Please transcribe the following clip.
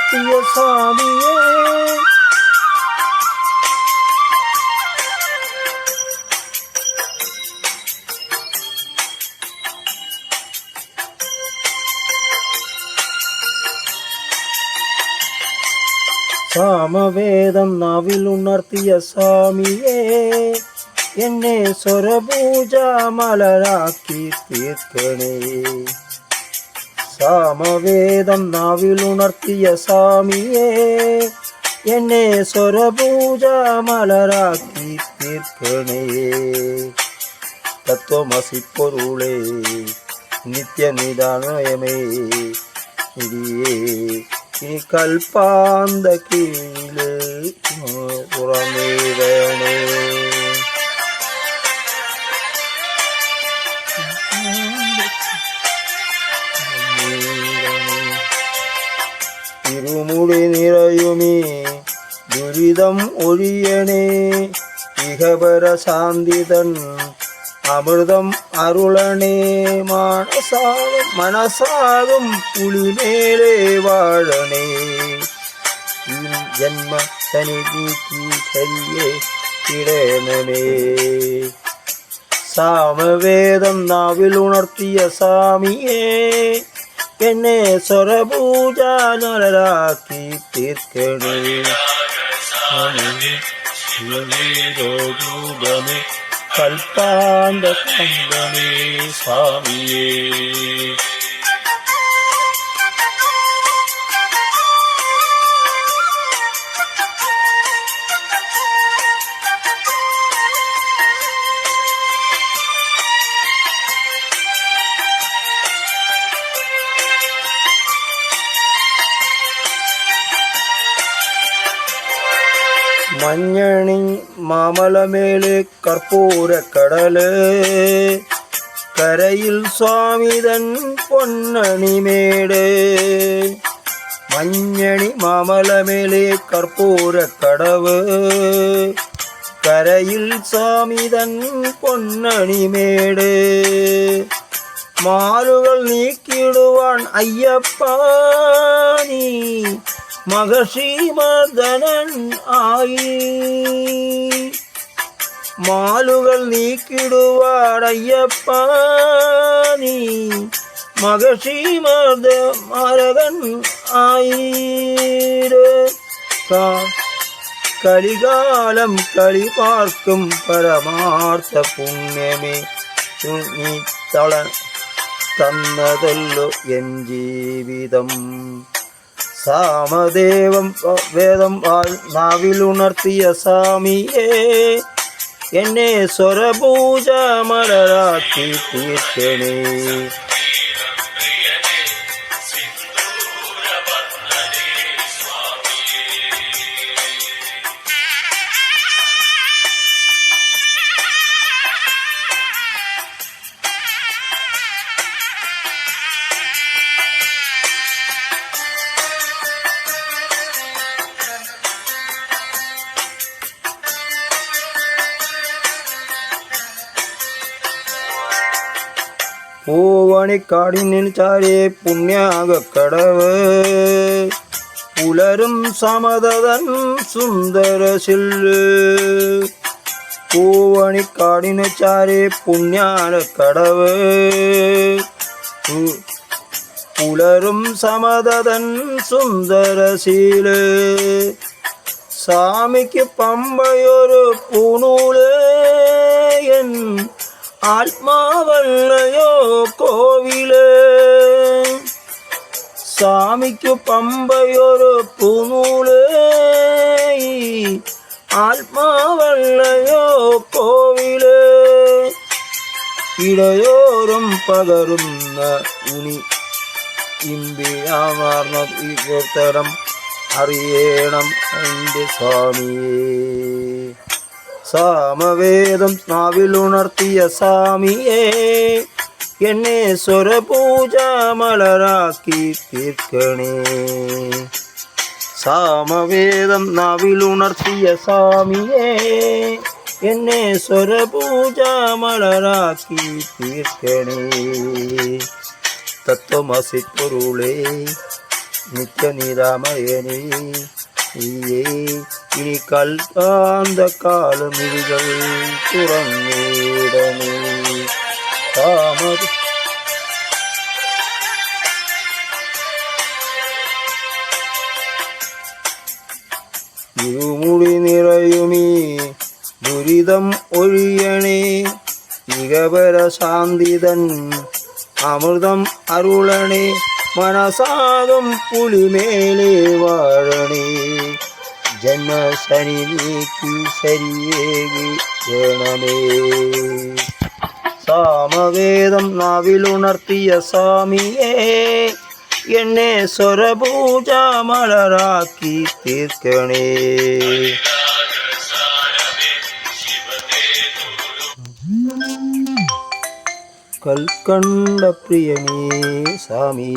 உணர்த்திய சாமியே சாமவேதம் நாவில் உணர்த்திய சாமியே என்னை சொரபூஜா மலராக்கி தீர்க்கணே. சாமவேதம் நாவில் உணர்த்திய சாமியே என்னை சொரபூஜா மலராக்கி தீர்க்கணே. தத்துவமசி பொருளே நித்திய நிதானமே இதியே கல்பாந்த கீழே புறமேதனே. இருமுடி நிறையுமே துரிதம் ஒழியனே இகபர சாந்திதன் அமிர்தம் அருளனே. மனசாகும் புலி மேலே வாழனே ஜன்ம சனி நீக்கி சரியே கிடனமே. சாமவேதம் நாவில் உணர்த்திய சாமியே என்னை சொரபூஜா நலராக்கி தீர்க்கணே. கல்பாந்த கந்தனே சாமியே. மஞ்சணி மாமல மேலே கற்பூர கடலு கரையில் சுவாமிதன் பொன்னணி மேடு. மஞ்சணி மாமல மேலே கற்பூர கடவு கரையில் சுவாமிதன் பொன்னணி மேடு. மாறுகள் நீக்கிடுவான் ஐயப்பா நீ மகர்ஷி மர்தனன் ஆயி. மாலுகள் நீக்கிடுவார் ஐயப்பா நீ மகர்ஷி மரகன் ஆயிரு. கலிகாலம் களி பார்க்கும் பரமார்த்த புண்ணியமே நீ தன்னதல்லோ என் ஜீவிதம். சாமதேவம் வேதம் நாவில் உணர்த்திய சாமியே என்னை சொரபூஜா மலராக்கி தீர்க்கணே. பூவணி காடினில் சாரே புண்ணியாக கடவு புலரும் சமததன் சுந்தர சில்லு. பூவணி காடின சாரே புண்ணியான கடவு புலரும் சமததன் சுந்தர சீலு. சாமிக்கு பம்பையொரு பூநூலே என் ஆத்மாவல்லையோ கோவிலே. சாமிக்கு பம்பையொரு பூநூலே ஆத்மாவல்லையோ கோவிலே. இடையோரும் பகரும் உனி இம்பியாமார்த்தரம் அறியேണം എൻ്റെ സ്വാമിയേ. സാമവേദം നാവിൽ ഉണർത്തിയ സ്വാമിയേ എന്നെ സ്വരപൂജ മലരാക്കി തീർക്കണേ. സാമവേദം നാവിൽ ഉണർത്തിയ സ്വാമിയേ എന്നെ സ്വരപൂജ മലരാക്കി തീർക്കണേ. തത്വമസി പൊരുളേ നിത്യനിരാമയനേ നീയേ ഇനി കൽക്കാന്ത കാലമിഴികൾ തുറന്നിടണേ താമര ഇരുമുടി നിറയുമീ ദുരിതം ഒഴിയണേ ഇകപര ശാന്തിതൻ അമൃതം അരുളണേ മനസാകും പുലിമേലെ വാഴണേ ജന്മശനി നീക്കി ശരിയേകി വേണമേ സാമവേദം നാവിലുണർത്തിയ സ്വാമിയേ എന്നെ സ്വരപൂജ മലരാക്കി തീർക്കണേ കൽക്കണ്ട പ്രിയനേ സ്വാമി